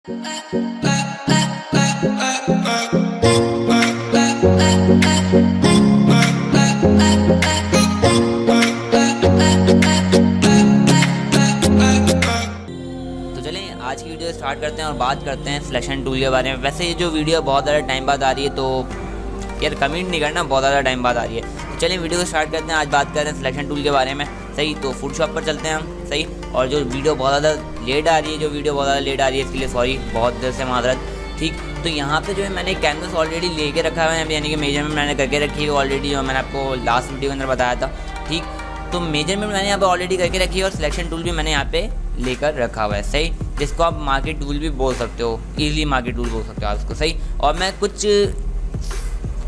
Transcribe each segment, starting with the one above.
तो चलें आज की वीडियो स्टार्ट करते हैं और बात करते हैं सिलेक्शन टूल के बारे में। वैसे ये जो वीडियो बहुत ज़्यादा टाइम बाद आ रही है, तो यार कमेंट नहीं करना, बहुत ज़्यादा टाइम बाद आ रही है। तो चलिए वीडियो को स्टार्ट करते हैं। आज बात कर रहे हैं सिलेक्शन टूल के बारे में। सही, तो फोटोशॉप पर चलते हैं हम। सही, और जो वीडियो बहुत ज़्यादा लेट आ रही है, इसके लिए सॉरी, बहुत देर से माजरत। ठीक, तो यहाँ पे जो है मैंने कैनवस ऑलरेडी लेके रखा हुआ है, यानी कि मेजरमेंट मैंने करके रखी है ऑलरेडी, और मैंने आपको लास्ट वीडियो के अंदर बताया था। ठीक, तो मेजरमेंट मैंने यहाँ पे ऑलरेडी करके रखी है और सिलेक्शन टूल भी मैंने यहाँ पे लेकर रखा हुआ है। सही, जिसको आप मार्केट टूल भी बोल सकते हो, इजीली मार्केट टूल बोल सकते हो आप इसको। सही, और मैं कुछ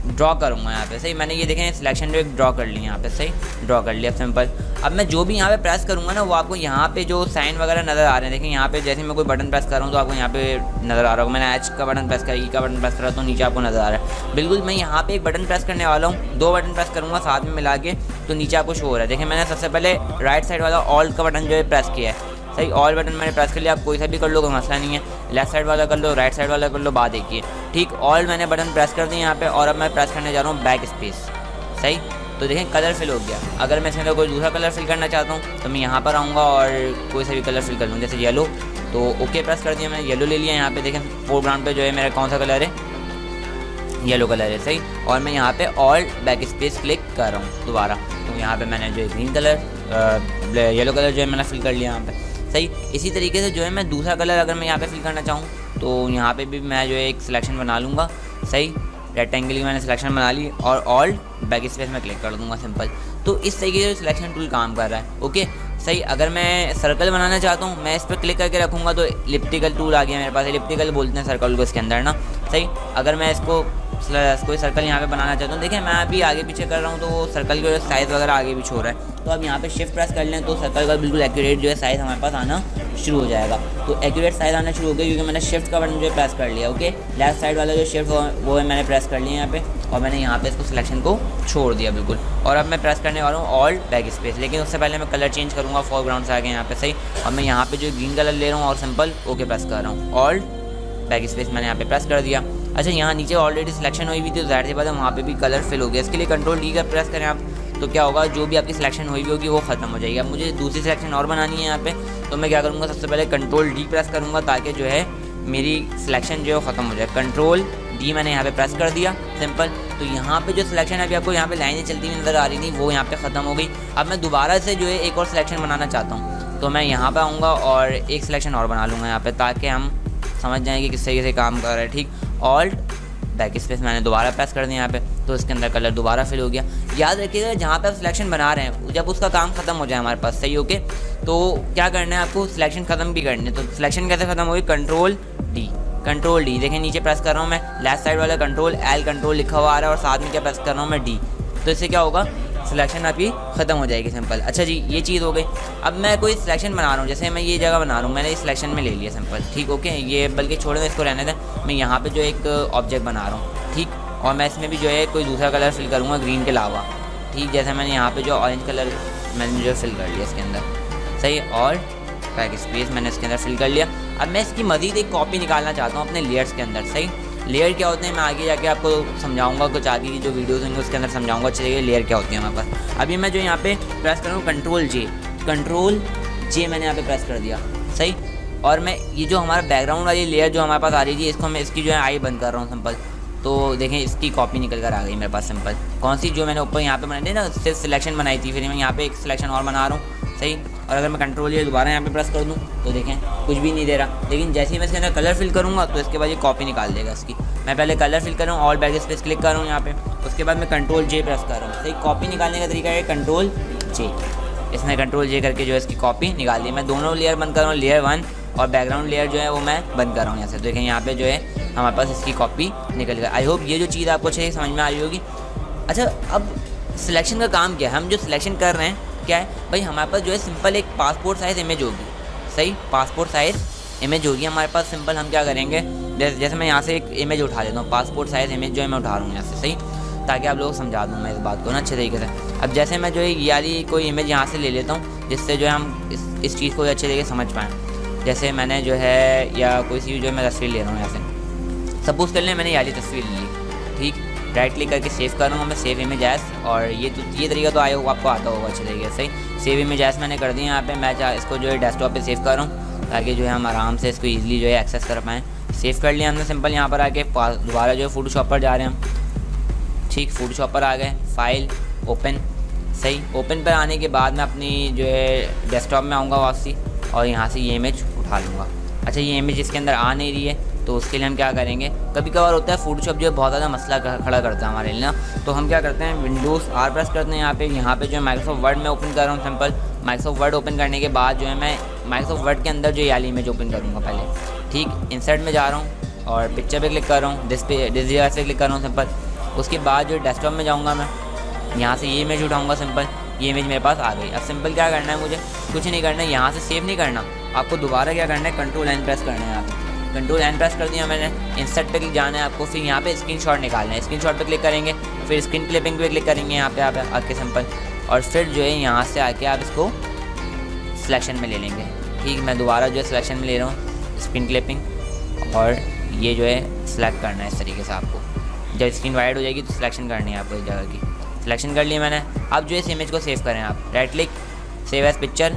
ड्रॉ करूँगा यहाँ पे। सही, मैंने ये देखें सिलेक्शन जो एक ड्रॉ कर ली यहाँ पे। सही, ड्रॉ कर लिया सिंपल। अब मैं जो भी यहाँ पे प्रेस करूँगा ना, वो आपको यहाँ पे जो साइन वगैरह नज़र आ रहे हैं, देखें यहाँ पे जैसे मैं कोई बटन प्रेस कर रहा हूँ तो आपको यहाँ पे नज़र आ रहा होगा। मैंने एच का बटन प्रेस करा, ई का बटन प्रेस करा, तो नीचे आपको नज़र आ रहा है। बिल्कुल मैं यहाँ पे एक बटन प्रेस करने वाला हूँ, दो बटन प्रेस करूँगा साथ में मिला के, तो नीचे आपको शो हो रहा है। देखें मैंने सबसे पहले राइट साइड वाला ऑल्ट का बटन जो है प्रेस किया है। सही, ऑल बटन मैंने प्रेस कर लिया। आप कोई सा भी कर लो, कोई मसला नहीं है। लेफ्ट साइड वाला कर लो, राइट साइड वाला कर लो, बात एक ही है। ठीक, ऑल मैंने बटन प्रेस कर दिया यहाँ पे, और अब मैं प्रेस करने जा रहा हूँ बैक स्पेस। सही, तो देखें कलर फिल हो गया। अगर मैं इसके अंदर कोई दूसरा कलर फिल करना चाहता हूँ तो मैं यहाँ पर आऊँगा और कोई सा भी कलर फिल कर लूँ, जैसे येलो। तो ओके प्रेस कर दिया, मैंने येलो ले लिया। यहाँ पे देखें फोरग्राउंड पे जो है मेरा कौन सा कलर है, येलो कलर है। सही, और मैं यहाँ पे ऑल बैक स्पेस क्लिक कर रहा हूँ दोबारा, तो यहाँ पे मैंने जो है ग्रीन कलर येलो कलर जो है मैंने फिल कर लिया यहाँ पे। सही, इसी तरीके से जो है मैं दूसरा कलर अगर मैं यहाँ पे फिल करना चाहूँ तो यहाँ पे भी मैं जो है एक सिलेक्शन बना लूँगा। सही, रेक्टेंगल की मैंने सिलेक्शन बना ली और ऑल बैक स्पेस में क्लिक कर दूँगा सिंपल। तो इस तरीके से सिलेक्शन टूल काम कर रहा है। ओके, सही, अगर मैं सर्कल बनाना चाहता हूँ, मैं इस पर क्लिक करके रखूँगा तो इलिप्टिकल टूल आ गया मेरे पास। इलिप्टिकल बोलते हैं सर्कल को इसके अंदर ना। सही, अगर मैं इसको कोई सर्कल यहाँ पे बनाना चाहता हूँ, देखिए मैं अभी आगे पीछे कर रहा हूँ तो वो सर्कल के साइज़ वगैरह आगे पीछे हो रहा है। तो अब यहाँ पे शिफ्ट प्रेस कर लें तो सर्कल का बिल्कुल एक्यूरेट जो है साइज़ हमारे पास आना शुरू हो जाएगा। तो एक्यूरेट साइज़ आना शुरू हो गया क्योंकि मैंने शिफ्ट का बटन जो है प्रेस कर लिया। ओके, लेफ्ट साइड वाला जो शिफ्ट वो है मैंने प्रेस कर लिया यहाँ पे, और मैंने यहाँ पे इसको सिलेक्शन को छोड़ दिया बिल्कुल। और अब मैं प्रेस करने वाला हूँ ऑल बैक स्पेस, लेकिन उससे पहले मैं कलर चेंज करूँगा। फोरग्राउंड से आगे यहाँ पे। सही, और मैं यहाँ पे जो ग्रीन कलर ले रहा हूँ और सिंपल ओके प्रेस कर रहा हूँ। ऑल बैक स्पेस मैंने यहाँ पे प्रेस कर दिया। अच्छा, यहाँ नीचे ऑलरेडी सिलेक्शन हुई हुई थी तो जाहिर सी बात है वहाँ पे भी कलर फिल हो गया। इसके लिए कंट्रोल डी का प्रेस करें आप, तो क्या होगा, जो भी आपकी सिलेक्शन हुई होगी वो ख़त्म हो जाएगी। अब मुझे दूसरी सिलेक्शन और बनानी है यहाँ पे, तो मैं क्या करूँगा, सबसे पहले कंट्रोल डी प्रेस करूँगा ताकि जो है मेरी सिलेक्शन जो है ख़त्म हो जाए। कंट्रोल डी मैंने यहाँ पे प्रेस कर दिया सिंपल। तो यहाँ पे जो सिलेक्शन अभी आपको यहाँ पे लाइनें चलती हुई नज़र आ रही थी वो यहाँ पे ख़त्म हो गई। अब मैं दोबारा से जो है एक और सिलेक्शन बनाना चाहता हूँ, तो मैं यहाँ पे आऊँगा और एक सिलेक्शन और बना लूँगा यहाँ पे, ताकि हम समझ जाएँ कि किस तरीके से काम कर रहा है। ठीक, ऑल्ट बैक स्पेस मैंने दोबारा प्रेस कर दिया यहाँ पे, तो इसके अंदर कलर दोबारा फिल हो गया। याद रखिएगा जहाँ पे आप सिलेक्शन बना रहे हैं, जब उसका काम खत्म हो जाए हमारे पास, सही, ओके, तो क्या करना है आपको, सिलेक्शन ख़त्म भी करनी है। तो सिलेक्शन कैसे ख़त्म होगी, कंट्रोल डी देखें नीचे प्रेस कर रहा हूँ मैं, लेफ्ट साइड वाला कंट्रोल एल कंट्रोल लिखा हुआ आ रहा है और साथ में क्या प्रेस कर रहा हूँ मैं, डी। तो इससे क्या होगा, सिलेक्शन आपकी ख़त्म हो जाएगी सिंपल। अच्छा जी, ये चीज़ हो गई। अब मैं कोई सिलेक्शन बना रहा हूँ, जैसे मैं ये जगह बना रहा हूँ, मैंने इस सिलेक्शन में ले लिया सिंपल। ठीक, ओके, ये बल्कि छोड़ दें, इसको रहने दें। मैं यहाँ पे जो एक ऑब्जेक्ट बना रहा हूँ, ठीक, और मैं इसमें भी जो है कोई दूसरा कलर फिल करूँगा ग्रीन के अलावा। ठीक, जैसे मैंने यहाँ पे जो ऑरेंज कलर मैंने जो फिल कर लिया इसके अंदर। सही, और बैक स्पेस मैंने इसके अंदर फिल कर लिया। अब मैं इसकी मज़ीद एक कॉपी निकालना चाहता हूँ अपने लेयर्स के अंदर। सही, लेयर क्या होते हैं मैं आगे जाके आपको समझाऊंगा, कुछ आगे की जो वीडियोस होंगे उसके अंदर समझाऊंगा अच्छे से लेयर क्या होती है हमारे पास। अभी मैं जो यहाँ पे प्रेस कर रहा हूँ कंट्रोल जे मैंने यहाँ पे प्रेस कर दिया। सही, और मैं ये जो हमारा बैकग्राउंड वाली लेयर जो हमारे पास आ रही थी, इसको मैं इसकी जो है आई बंद कर रहा हूँ सिंपल। तो देखें इसकी कॉपी निकल कर आ गई मेरे पास सिंपल। कौन सी, जो मैंने ऊपर यहाँ पे बनाई थी ना, सिर्फ सिलेक्शन बनाई थी, फिर मैं यहाँ पे एक सिलेक्शन और बना रहा हूँ। सही, और अगर मैं कंट्रोल ये दोबारा यहाँ पे प्रेस कर दूँ तो देखें कुछ भी नहीं दे रहा, लेकिन जैसे ही मैं इसके अंदर कलर फिल करूँगा तो इसके बाद ये कॉपी निकाल देगा इसकी। मैं पहले कलर फिल कर रहा हूँ, ऑल बैक स्पेस क्लिक कर रहा हूँ यहाँ पे, उसके बाद मैं कंट्रोल जे प्रेस कर रहा हूँ। सही, कॉपी निकालने का तरीका है कंट्रोल जे। इसने कंट्रोल जे करके जो है इसकी कॉपी निकाल दी। मैं दोनों लेयर बंद कर रहा हूँ, लेयर 1 और बैकग्राउंड लेयर जो है वो मैं बंद कर रहा हूँ यहाँ से। देखें यहाँ पे जो है हमारे पास इसकी कॉपी निकल गई। आई होप ये जो चीज़ आपको अच्छे से समझ में आ रही होगी। अच्छा, अब सिलेक्शन का काम क्या है, हम जो सिलेक्शन कर रहे हैं क्या है भाई, हमारे पास जो है सिंपल एक पासपोर्ट साइज़ इमेज होगी। सही, पासपोर्ट साइज़ इमेज होगी हमारे पास। सिंपल हम क्या करेंगे, जैसे मैं यहाँ से एक इमेज उठा लेता हूँ, पासपोर्ट साइज़ इमेज जो है मैं उठा रहा हूँ यहाँ से। सही, ताकि आप लोग समझा दूँ मैं इस बात को ना अच्छे तरीके से। अब जैसे मैं जो है ये वाली कोई इमेज यहाँ से ले लेता हूँ, जिससे जो है हम इस चीज़ को अच्छे तरीके से समझ पाएँ। जैसे मैंने जो है या कोई सी जो मैं तस्वीर ले रहा हूँ यहाँ से, सपोज़ कर लें मैंने ये वाली तस्वीर ली, ठीक, राइट क्लिक करके सेव करूँगा मैं, सेव इमेज एज। और ये तरीका तो आया होगा, आपको आता होगा अच्छे तरीके से। सेव इमेज एज मैंने कर दिया यहाँ पे। मैं इसको जो है डेस्कटॉप पे सेव कर रहा हूँ ताकि जो है हम आराम से इसको ईजिली जो है एक्सेस कर पाएँ। सेव कर लिया हमने सिंपल। यहाँ पर आके दोबारा जो है फोटोशॉप पर जा रहे हैं हम, ठीक, फोटोशॉप पर आ गए, फाइल ओपन, सही। ओपन पर आने के बाद मैं अपनी जो है डेस्कटॉप में आऊँगा वापसी और यहाँ से ये इमेज उठा लूँगा। अच्छा, ये इमेज इसके अंदर आ नहीं रही है तो उसके लिए हम क्या करेंगे, कभी कभार होता है फोटोशॉप जो है बहुत ज़्यादा मसला खड़ा करता है हमारे लिए ना, तो हम क्या करते हैं विंडोज़ R प्रेस करते हैं। यहाँ पे जो है माइक्रोसॉफ्ट वर्ड में ओपन कर रहा हूँ सिंपल। माइक्रोसॉफ्ट वर्ड ओपन करने के बाद जो है मैं माइक्रोसॉफ्ट वर्ड के अंदर जो वाली इमेज ओपन करूँगा पहले, ठीक। इंसर्ट में जा रहा हूँ और पिक्चर पे क्लिक कर रहा हूँ, डिस जगह से क्लिक कर रहा हूँ सिंपल। उसके बाद जो डेस्कटॉप में जाऊँगा मैं, यहाँ से ये इमेज उठाऊँगा सिंपल। ये इमेज मेरे पास आ गई। अब सिंपल क्या करना है, मुझे कुछ नहीं करना है, यहाँ से सेव नहीं करना, आपको दोबारा क्या करना है, कंट्रोल-N प्रेस करना है। आप कंट्रोल-N प्रेस कर दिया मैंने, इंसर्ट पे जाना है आपको, फिर यहाँ पे स्क्रीनशॉट निकालना है। स्क्रीनशॉट पे क्लिक करेंगे, फिर स्क्रीन क्लिपिंग पे क्लिक करेंगे यहाँ पे आप आके सिंपल, और फिर जो है यहाँ से आके आप इसको सिलेक्शन में ले लेंगे, ठीक। मैं दोबारा जो है सिलेक्शन में ले रहा हूँ स्क्रीन क्लिपिंग, और ये जो है सिलेक्ट करना है इस तरीके से आपको। जब स्क्रीन वाइड हो जाएगी तो सिलेक्शन करनी है आपको इस जगह की। सिलेक्शन कर लिया मैंने। अब जो है इस इमेज को सेव करें आप, right click, save as picture,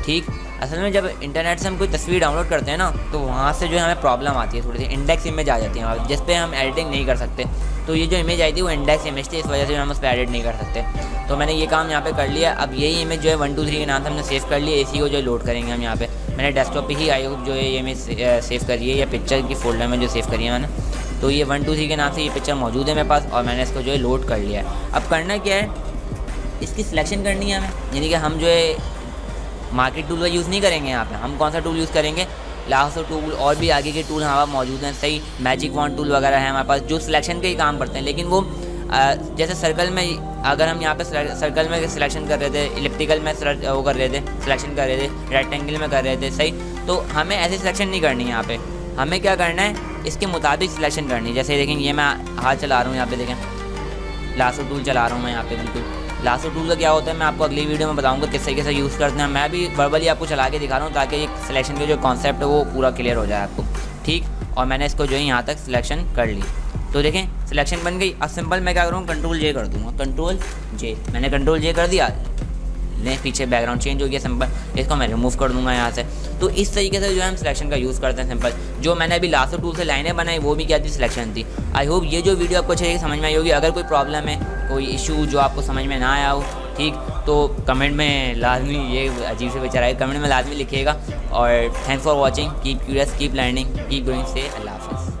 ठीक। असल में जब इंटरनेट से हम कोई तस्वीर डाउनलोड करते हैं ना तो वहाँ से जो है हमें प्रॉब्लम आती है, थोड़ी सी इंडेक्स इमेज आ जाती है जिस पे हम एडिटिंग नहीं कर सकते। तो ये जो इमेज आई थी वो इंडेक्स इमेज थी, इस वजह से हम उस पर एडिट नहीं कर सकते। तो मैंने ये काम यहाँ पे कर लिया। अब यही इमेज जो है 1 2 3 के नाम से हमने सेव कर लिया। इसी को जो लोड करेंगे हम यहाँ पे। मैंने डेस्कटॉप पे ही आई होप जो है ये इमेज सेव करी है, या पिक्चर की फोल्डर में जो सेव करी है मैंने। तो ये 1 2 3 के नाम से ये पिक्चर मौजूद है मेरे पास, और मैंने इसको जो है लोड कर लिया है। अब करना क्या है, इसकी सिलेक्शन करनी है हमें, यानी कि हम जो है मार्केट टूल का यूज़ नहीं करेंगे यहाँ पे। हम कौन सा टूल यूज़ करेंगे, लासो टूल, और भी आगे के टूल हमारे पास मौजूद हैं, सही, मैजिक फॉन्ट टूल वगैरह है हमारे पास जो सिलेक्शन के ही काम करते हैं। लेकिन वो जैसे सर्कल में, अगर हम यहाँ पे सर्कल में सिलेक्शन कर रहे थे, इलिप्टिकल में वो कर रहे थे, सिलेक्शन कर रहे थे, रेक्टेंगल में कर रहे थे, सही। तो हमें ऐसे सिलेक्शन नहीं करनी है यहाँ पे। हमें क्या करना है, इसके मुताबिक सिलेक्शन करनी है। जैसे देखें, ये मैं हाथ चला रहा हूँ, यहाँ पे देखें लासो टूल चला रहा हूँ मैं यहाँ पे बिल्कुल। लासो टूल का क्या होता है मैं आपको अगली वीडियो में बताऊंगा किस तरीके से यूज़ करते हैं। मैं भी वर्बली आपको चला के दिखा रहा हूँ ताकि ये सिलेक्शन के जो कॉन्सेप्ट है वो पूरा क्लियर हो जाए आपको, ठीक। और मैंने इसको जो है यहाँ तक सिलेक्शन कर ली। तो देखें सिलेक्शन बन गई। अब सिंपल मैं क्या करूँगा, कंट्रोल-J कर दूँगा, कंट्रोल-J। मैंने कंट्रोल-J कर दिया, नहीं, पीछे बैकग्राउंड चेंज हो गया सिंपल। इसको मैं रिमूव कर दूँगा यहाँ से। तो इस तरीके से जो है हम सिलेक्शन का यूज़ करते हैं सिंपल। जो मैंने अभी लासो टूल से लाइनें बनाई वो भी क्या थी, सिलेक्शन थी। आई होप ये जो वीडियो आपको अच्छे से समझ में आई होगी। अगर कोई प्रॉब्लम है, कोई इशू जो आपको समझ में ना आया हो, ठीक, तो कमेंट में लाजमी, ये अजीब से बेचारा है, कमेंट में लाजमी लिखिएगा। और thanks for watching, keep curious, keep learning, keep going, से अल्लाह हाफ़िज़।